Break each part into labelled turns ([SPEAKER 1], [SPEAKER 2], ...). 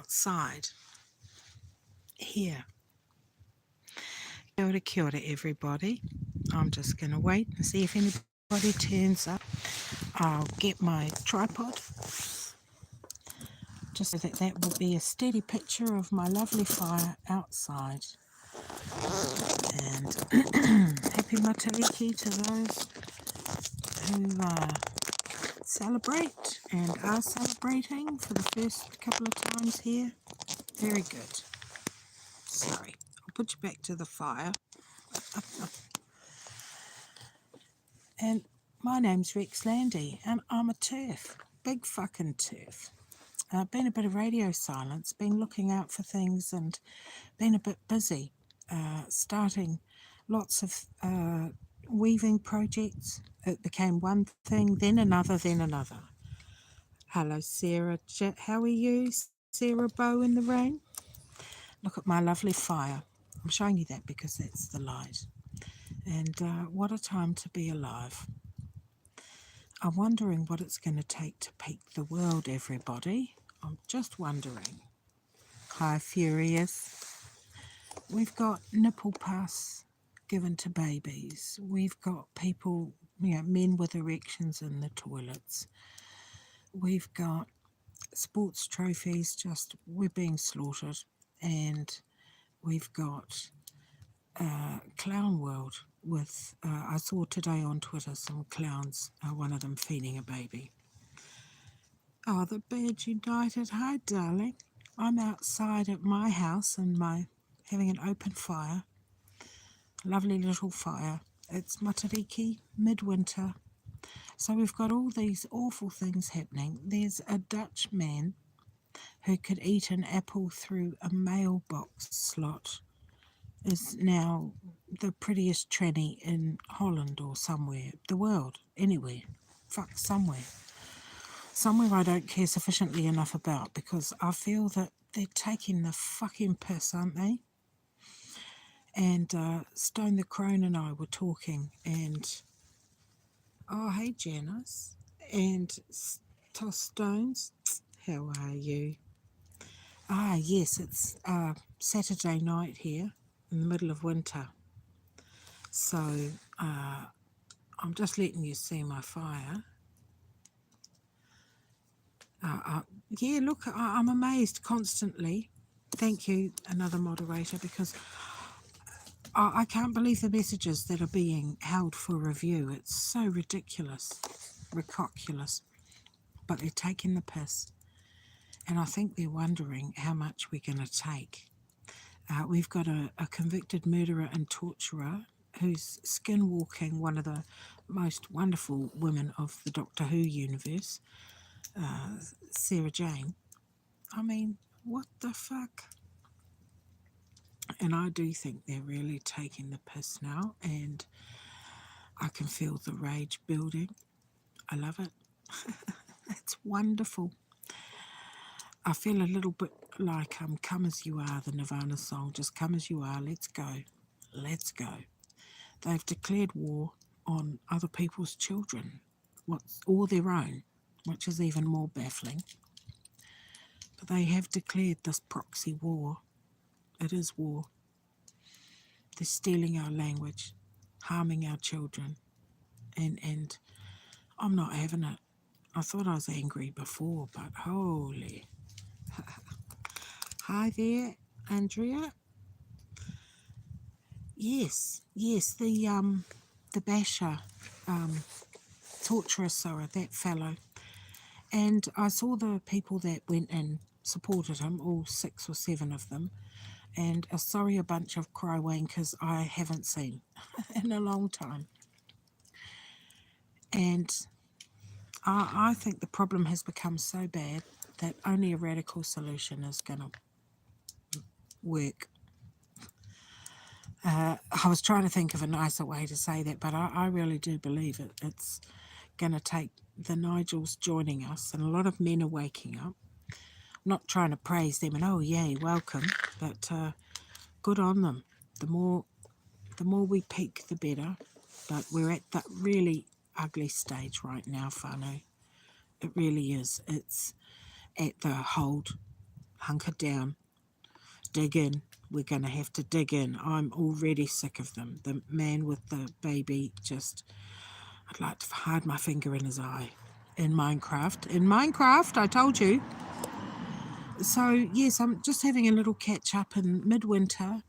[SPEAKER 1] outside here. Kia ora everybody. I'm just going to wait and see if anybody turns up. I'll get my tripod just so that that will be a steady picture of my lovely fire outside. And happy matariki to those who celebrate and are celebrating for the first couple of times here. Very good. Sorry, I'll put you back to the fire. And my name's Rex Landy, and I'm a TERF. Big fucking TERF. Been a bit of radio silence, been looking out for things and been a bit busy, starting lots of weaving projects. It became one thing, then another, then another. Hello, Sarah. How are you, Sarah Bow in the rain? Look at my lovely fire. I'm showing you that because that's the light. And what a time to be alive. I'm wondering what it's going to take to peak the world, everybody. I'm just wondering. Hi, Furious. We've got nipple pus given to babies. We've got people, men with erections in the toilets. We've got sports trophies, we're being slaughtered. And we've got clown world with, I saw today on Twitter some clowns, one of them feeding a baby. Oh, the Badge United. Hi, darling. I'm outside at my house and having an open fire. Lovely little fire. It's Matariki, midwinter. So we've got all these awful things happening. There's a Dutch man who could eat an apple through a mailbox slot, is now the prettiest tranny in Holland or somewhere, the world, anywhere. Fuck, somewhere. Somewhere I don't care sufficiently enough about, because I feel that they're taking the fucking piss, aren't they? And Stone the Crone and I were talking, and oh, hey Janice, and Toss Stones, how are you? Ah, yes, it's Saturday night here in the middle of winter. So I'm just letting you see my fire. Yeah, look, I'm amazed constantly. Thank you, another moderator, because I can't believe the messages that are being held for review. It's so ridiculous, ridiculous. But they're taking the piss. And I think they're wondering how much we're going to take. We've got a convicted murderer and torturer who's skinwalking one of the most wonderful women of the Doctor Who universe, Sarah Jane. I mean, what the fuck? And I do think they're really taking the piss now, and I can feel the rage building. I love it. It's wonderful. I feel a little bit like Come As You Are, the Nirvana song. Just come as you are, let's go. Let's go. They've declared war on other people's children, or their own, which is even more baffling. But they have declared this proxy war. It is war. They're stealing our language, harming our children, and I'm not having it. I thought I was angry before, but holy. Hi there, Andrea. Yes, the basher, torturer, sorry, that fellow. And I saw the people that went and supported him, all 6 or 7 of them, and a bunch of crywankers I haven't seen in a long time. And I think the problem has become so bad that only a radical solution is going to work. I was trying to think of a nicer way to say that, but I really do believe it's going to take the Nigels joining us, and a lot of men are waking up. I'm not trying to praise them and, oh, yay, welcome, but good on them. The more we peak, the better. But we're at that really ugly stage right now, whānau. It really is. It's at the hold hunker down, dig in. We're going to have to dig in. I'm already sick of them. The man with the baby, just, I'd like to hide my finger in his eye. In Minecraft, I told you. So, yes, I'm just having a little catch up in Midwinter.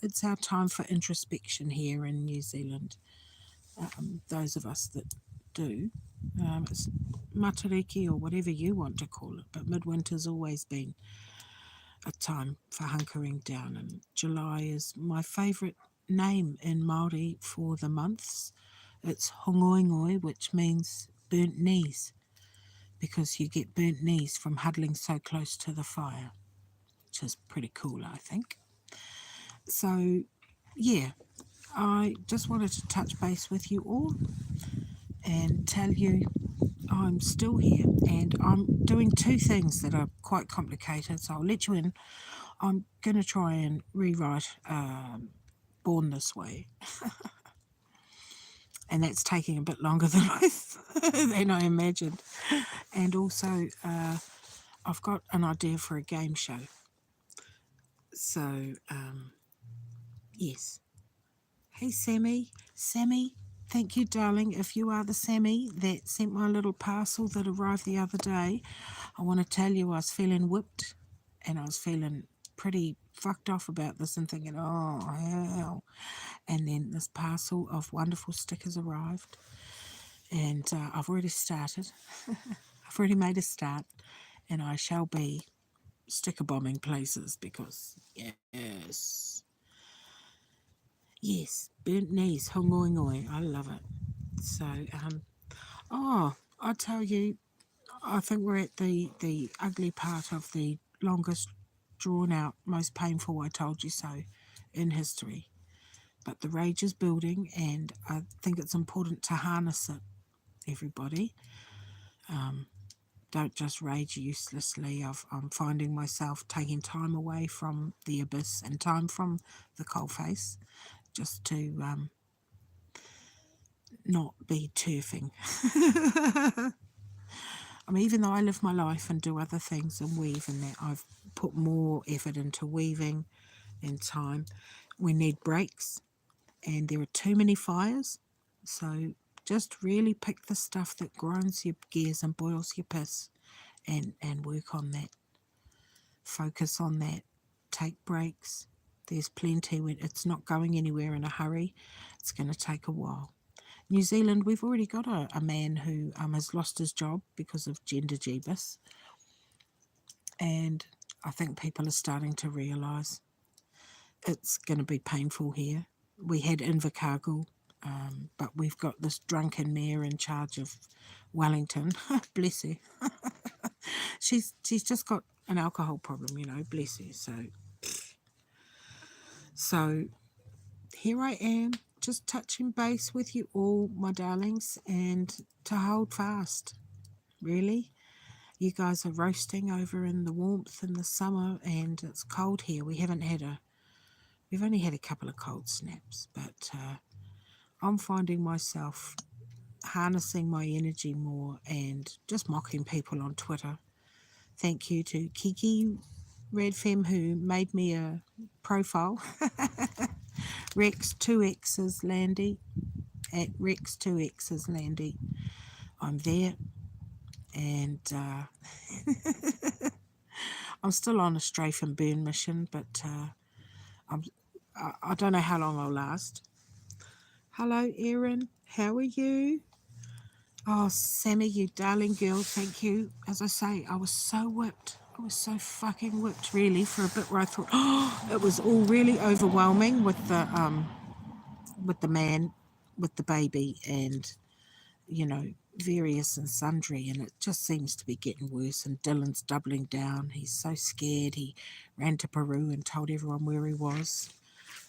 [SPEAKER 1] It's our time for introspection here in New Zealand. Those of us that do. It's matariki or whatever you want to call it, but Midwinter's always been a time for hunkering down, and July is my favourite name in Māori for the months. It's Hōngongoi, which means burnt knees, because you get burnt knees from huddling so close to the fire, which is pretty cool, I think. So, yeah, I just wanted to touch base with you all and tell you I'm still here, and I'm doing two things that are quite complicated, so I'll let you in. I'm going to try and rewrite Born This Way, and that's taking a bit longer than than I imagined. And also, I've got an idea for a game show. So, yes. Hey, Sammy. Sammy, thank you, darling. If you are the Sammy that sent my little parcel that arrived the other day, I want to tell you I was feeling whipped, and I was feeling pretty fucked off about this and thinking, oh, hell. And then this parcel of wonderful stickers arrived, and I've already started. I've already made a start, and I shall be sticker bombing places because, yes, burnt knees, Hōngongoi, I love it. So, I tell you, I think we're at the ugly part of the longest drawn out, most painful I told you so in history. But the rage is building, and I think it's important to harness it, everybody. Don't just rage uselessly. I'm finding myself taking time away from the abyss and time from the coalface just to not be turfing. I mean, even though I live my life and do other things and weave and that, I've put more effort into weaving and time. We need breaks, and there are too many fires. So just really pick the stuff that grinds your gears and boils your piss, and work on that. Focus on that. Take breaks. There's plenty. It's not going anywhere in a hurry. It's going to take a while. New Zealand, we've already got a man who has lost his job because of gender jeebus. And I think people are starting to realise it's going to be painful here. We had Invercargill, but we've got this drunken mayor in charge of Wellington. Bless her. she's just got an alcohol problem, bless her. So here I am, just touching base with you all, my darlings, and to hold fast, really. You guys are roasting over in the warmth in the summer, and it's cold here. We've only had a couple of cold snaps, but I'm finding myself harnessing my energy more and just mocking people on Twitter. Thank you to Kiki Redfem, who made me a profile. Rex 2X's Landy, at Rex 2X's Landy. I'm there, and I'm still on a strafe and burn mission, but I don't know how long I'll last. Hello, Erin. How are you? Oh, Sammy, you darling girl, thank you. As I say, I was so whipped. I was so fucking whipped, really, for a bit where I thought, oh, it was all really overwhelming with the man, with the baby, and, various and sundry, and it just seems to be getting worse. And Dylan's doubling down. He's so scared. He ran to Peru and told everyone where he was.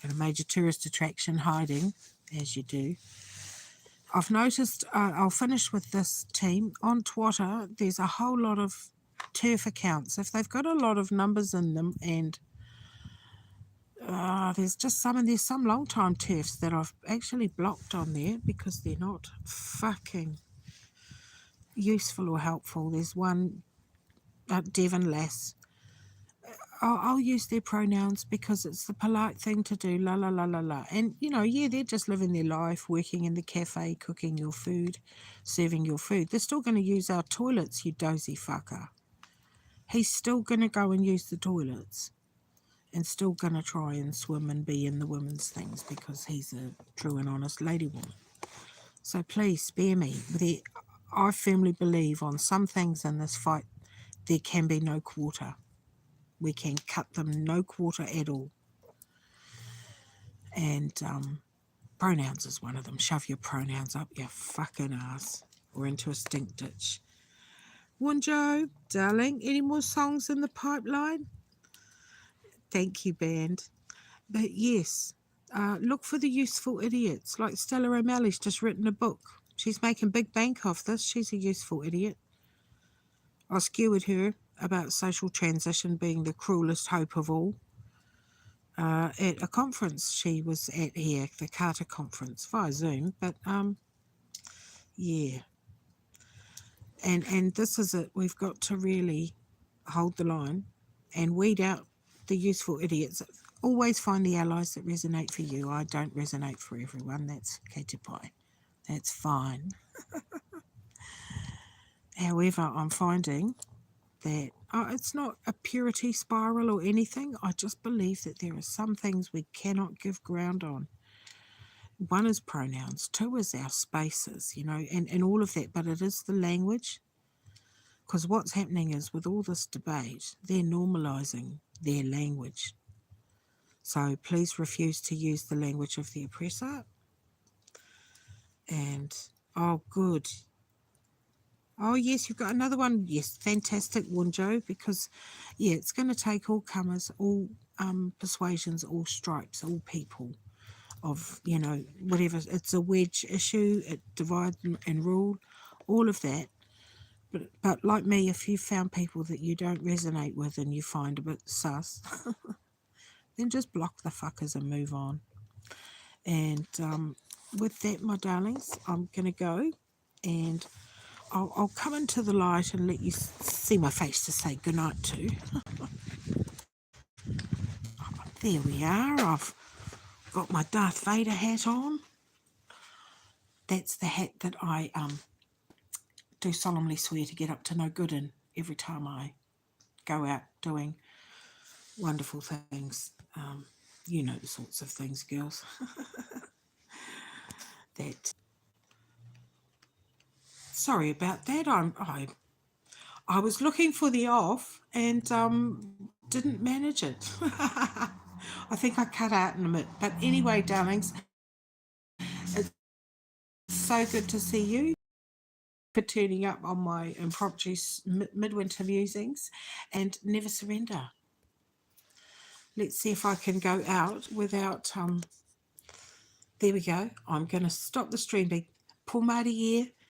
[SPEAKER 1] At a major tourist attraction, hiding, as you do. I've noticed, I'll finish with this team, on Twitter, there's a whole lot of turf accounts. If they've got a lot of numbers in them, and there's some long-time turfs that I've actually blocked on there because they're not fucking useful or helpful. There's one, Devon Lass, I'll use their pronouns because it's the polite thing to do, la la la la la. And, you know, yeah, they're just living their life, working in the cafe, cooking your food, serving your food. They're still going to use our toilets, you dozy fucker. He's still going to go and use the toilets and still going to try and swim and be in the women's things because he's a true and honest lady woman. So please spare me. I firmly believe on some things in this fight, there can be no quarter. We can cut them no quarter at all. And pronouns is one of them. Shove your pronouns up your fucking ass or into a stink ditch. Wunjo, darling, any more songs in the pipeline? Thank you, band. But yes, look for the useful idiots. Like Stella O'Malley's just written a book. She's making big bank off this. She's a useful idiot. I skewered her about social transition being the cruelest hope of all. At a conference she was at here, the Carter conference, via Zoom, but yeah. And this is it. We've got to really hold the line and weed out the useful idiots. Always find the allies that resonate for you. I don't resonate for everyone. That's katipai. That's fine. However, I'm finding that it's not a purity spiral or anything. I just believe that there are some things we cannot give ground on. One is pronouns, two is our spaces, you know, and all of that, but it is the language. Because what's happening is with all this debate, they're normalising their language. So please refuse to use the language of the oppressor. And, oh, good. Oh, yes, you've got another one. Yes, fantastic, Wunjo, because, yeah, it's going to take all comers, all persuasions, all stripes, all people of, you know, whatever. It's a wedge issue, it divide and rule, all of that. But like me, if you found people that you don't resonate with and you find a bit sus, then just block the fuckers and move on. And with that, my darlings, I'm going to go and I'll come into the light and let you see my face to say goodnight to. There we are. I've got my Darth Vader hat on. That's the hat that I do solemnly swear to get up to no good in every time I go out doing wonderful things. You know the sorts of things, girls. That. Sorry about that. I was looking for the off and didn't manage it. I think I cut out in a minute. But anyway, darlings, it's so good to see you for turning up on my impromptu midwinter musings, and never surrender. Let's see if I can go out without... there we go. I'm going to stop the streaming. Pō Māori e,